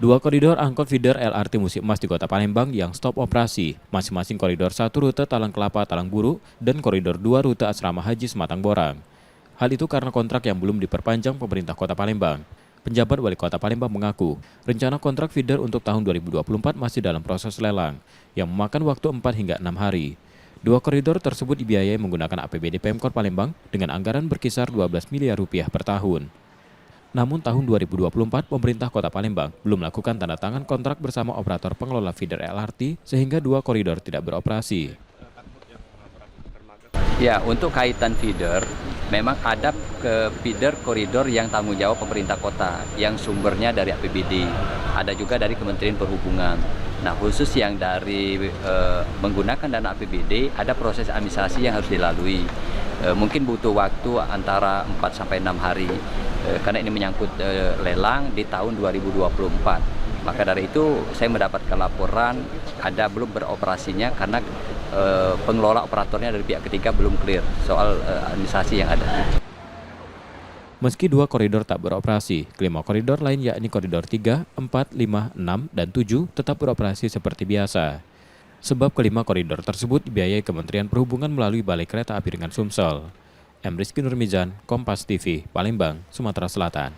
Dua koridor angkot feeder LRT Musi Emas di Kota Palembang yang stop operasi, masing-masing koridor 1 rute Talang Kelapa Talang Buru dan koridor 2 rute Asrama Haji Sematang Borang. Hal itu karena kontrak yang belum diperpanjang pemerintah Kota Palembang. Penjabat Wali Kota Palembang mengaku, rencana kontrak feeder untuk tahun 2024 masih dalam proses lelang, yang memakan waktu 4 hingga 6 hari. Dua koridor tersebut dibiayai menggunakan APBD Pemkot Palembang dengan anggaran berkisar 12 miliar rupiah per tahun. Namun tahun 2024, pemerintah Kota Palembang belum melakukan tanda tangan kontrak bersama operator pengelola feeder LRT sehingga dua koridor tidak beroperasi. Ya, untuk kaitan feeder, memang ada ke feeder koridor yang tanggung jawab pemerintah kota, yang sumbernya dari APBD, ada juga dari Kementerian Perhubungan. Nah, khusus yang dari menggunakan dana APBD, ada proses administrasi yang harus dilalui. Mungkin butuh waktu antara 4 sampai 6 hari, karena ini menyangkut lelang di tahun 2024. Maka dari itu saya mendapatkan laporan ada belum beroperasinya karena pengelola operatornya dari pihak ketiga belum clear soal administrasi yang ada. Meski dua koridor tak beroperasi, kelima koridor lain yakni koridor 3, 4, 5, 6, dan 7 tetap beroperasi seperti biasa. Sebab kelima koridor tersebut dibiayai Kementerian Perhubungan melalui Balai Kereta Api Ringan Sumsel. M. Rizky Nurmizan, Kompas TV, Palembang, Sumatera Selatan.